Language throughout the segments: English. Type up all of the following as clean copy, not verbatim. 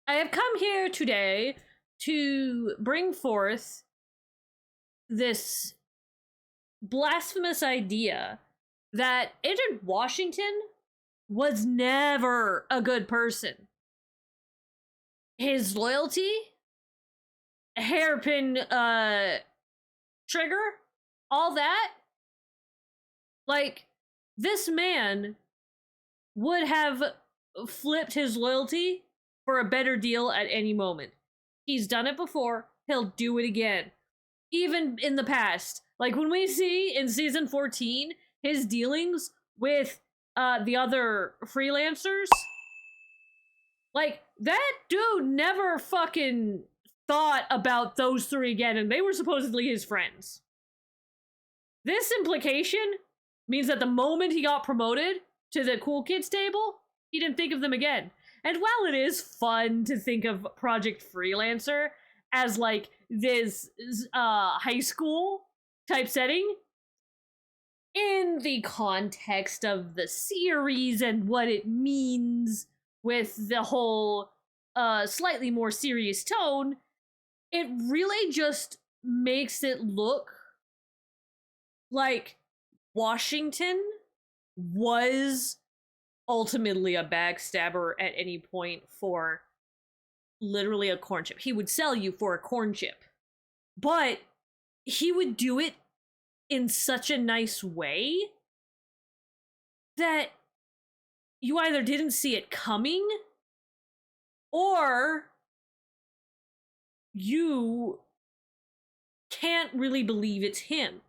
I have come here today to bring forth this blasphemous idea that Agent Washington was never a good person. His loyalty, hairpin trigger, all that, like, this man would have flipped his loyalty for a better deal at any moment. He's done it before, he'll do it again. Even in the past. Like when we see in season 14 his dealings with the other freelancers, like that dude never fucking thought about those three again, and they were supposedly his friends. This implication means that the moment he got promoted to the cool kids table, he didn't think of them again. And while it is fun to think of Project Freelancer as like this high school type setting, in the context of the series and what it means with the whole slightly more serious tone, it really just makes it look like Washington was ultimately a backstabber at any point for literally a corn chip. He would sell you for a corn chip, but he would do it in such a nice way that you either didn't see it coming or you can't really believe it's him.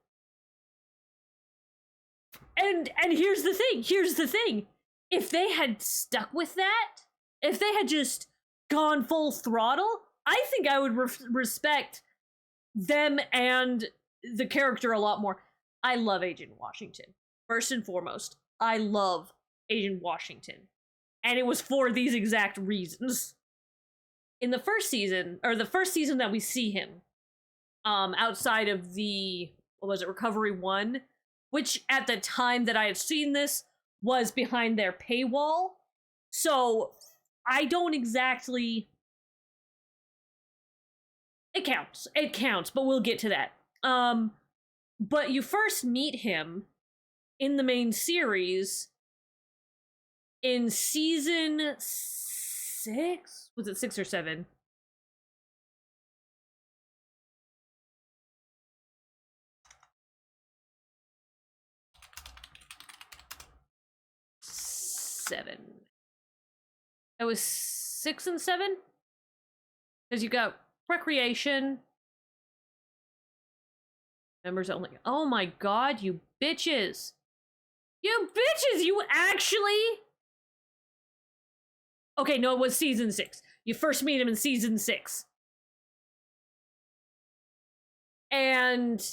And here's the thing. If they had stuck with that, if they had just gone full throttle, I think I would respect them and the character a lot more. I love Agent Washington. First and foremost, I love Agent Washington. And it was for these exact reasons. In the first season, or the first season that we see him, outside of the, what was it, Recovery 1, which at the time that I had seen this was behind their paywall. So I don't exactly... It counts, but we'll get to that. But you first meet him in the main series in season 6? Was it 6 or 7? Seven. It was 6 and 7? Because you got Recreation, members only. Oh my god, you bitches! You bitches! You actually... Okay, no, it was season 6. You first meet him in season 6. And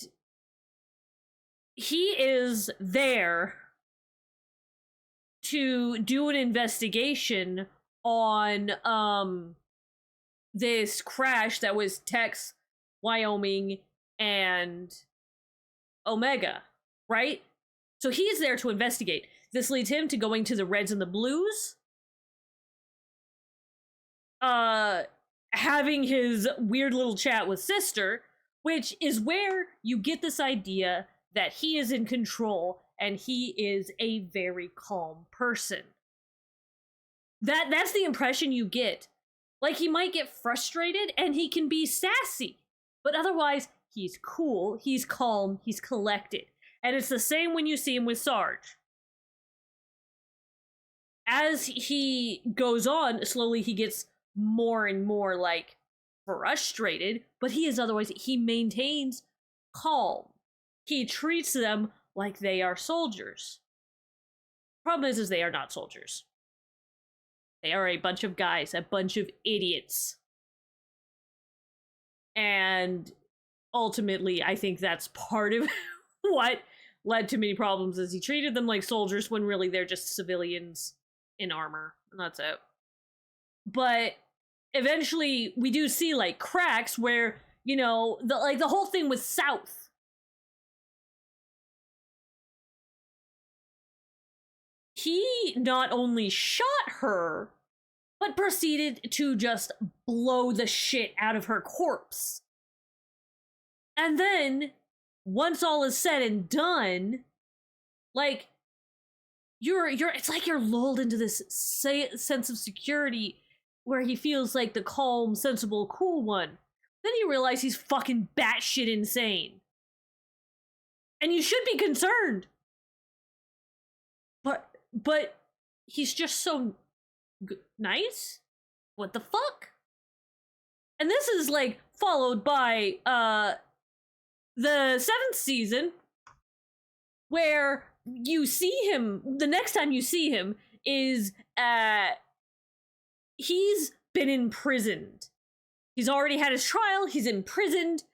he is there to do an investigation on this crash that was Tex, Wyoming, and Omega, right? So he's there to investigate. This leads him to going to the Reds and the Blues, having his weird little chat with Sister, which is where you get this idea that he is in control and he is a very calm person. That's the impression you get. Like, he might get frustrated and he can be sassy, but otherwise he's cool, he's calm, he's collected. And it's the same when you see him with Sarge. As he goes on, slowly he gets more and more, like, frustrated, but he maintains calm. He treats them like they are soldiers. Problem is they are not soldiers. They are a bunch of guys, a bunch of idiots. And ultimately, I think that's part of what led to many problems, is he treated them like soldiers when really they're just civilians in armor, and that's it. But eventually, we do see, like, cracks where, you know, the whole thing with South. He not only shot her, but proceeded to just blow the shit out of her corpse. And then, once all is said and done, like, it's like you're lulled into this sense of security where he feels like the calm, sensible, cool one. Then you realize he's fucking batshit insane. And you should be concerned. But he's just so nice? What the fuck? And this is like followed by the 7th season, where you see him, the next time you see him is he's been imprisoned. He's already had his trial, he's imprisoned,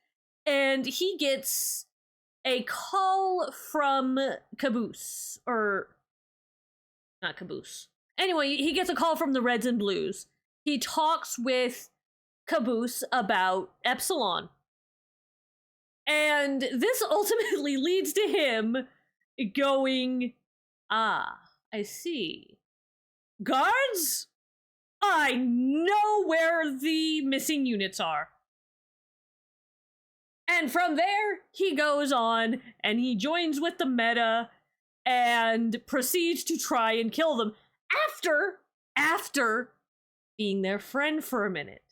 and he gets a call from Caboose, or not Caboose. Anyway, he gets a call from the Reds and Blues. He talks with Caboose about Epsilon. And this ultimately leads to him going, I see. Guards? I know where the missing units are. And from there, he goes on and he joins with the meta and proceeds to try and kill them after being their friend for a minute.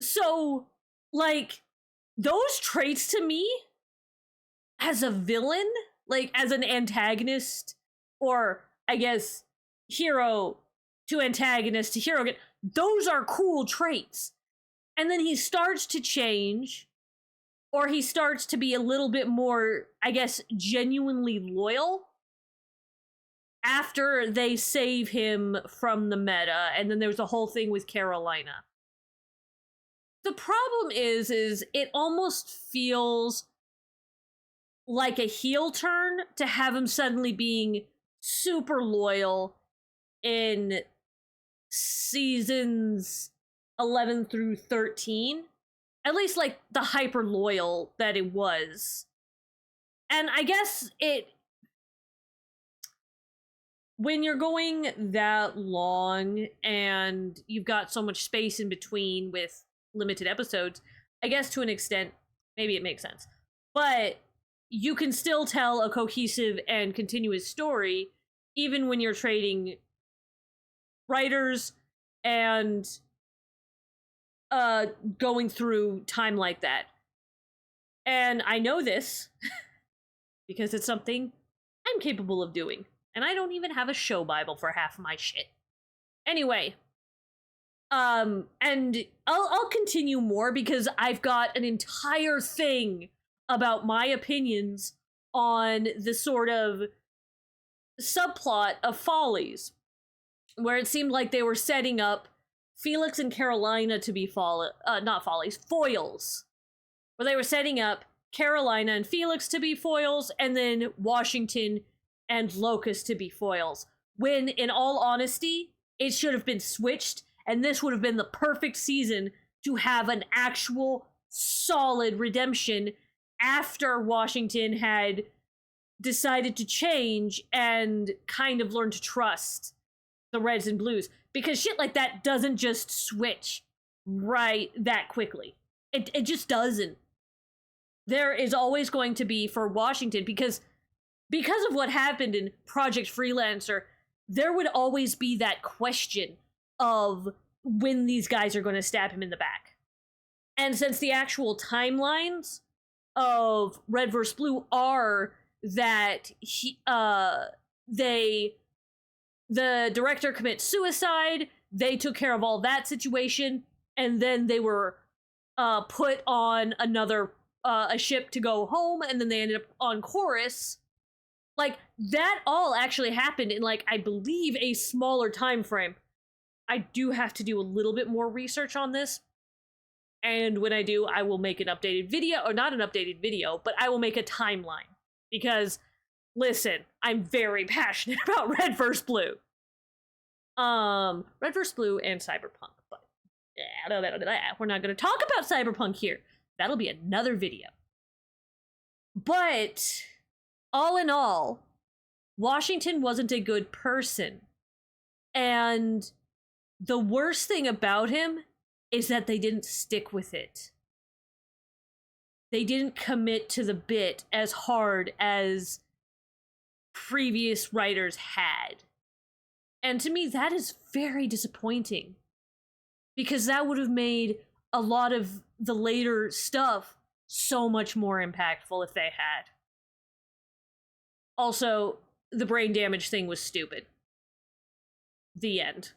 So, like, those traits to me, as a villain, like as an antagonist, or I guess hero to antagonist to hero, those are cool traits. And then he starts to change, or he starts to be a little bit more, I guess, genuinely loyal after they save him from the meta, and then there's a whole thing with Carolina. The problem is it almost feels like a heel turn to have him suddenly being super loyal in seasons 11 through 13. At least, like, the hyper loyal that it was. And I guess when you're going that long and you've got so much space in between with limited episodes, I guess to an extent, maybe it makes sense. But you can still tell a cohesive and continuous story even when you're trading writers and going through time like that. And I know this because it's something I'm capable of doing. And I don't even have a show Bible for half of my shit. Anyway, and I'll continue more because I've got an entire thing about my opinions on the sort of subplot of Follies, where it seemed like they were setting up Felix and Carolina to be foils, where they were setting up Carolina and Felix to be foils, and then Washington and Locust to be foils. When, in all honesty, it should have been switched, and this would have been the perfect season to have an actual solid redemption after Washington had decided to change and kind of learn to trust the Reds and Blues. Because shit like that doesn't just switch right that quickly. It just doesn't. There is always going to be, for Washington, because of what happened in Project Freelancer, there would always be that question of when these guys are going to stab him in the back. And since the actual timelines of Red vs. Blue are that the director commits suicide, they took care of all that situation, and then they were put on a ship to go home, and then they ended up on Chorus. Like, that all actually happened in, like, I believe a smaller time frame. I do have to do a little bit more research on this, and when I do, I will make an updated video, or not an updated video, but I will make a timeline. Because, listen, I'm very passionate about Red vs. Blue. Red vs. Blue and Cyberpunk, but we're not going to talk about Cyberpunk here. That'll be another video. But all in all, Washington wasn't a good person. And the worst thing about him is that they didn't stick with it. They didn't commit to the bit as hard as previous writers had. And to me, that is very disappointing. Because that would have made a lot of the later stuff so much more impactful if they had. Also, the brain damage thing was stupid. The end.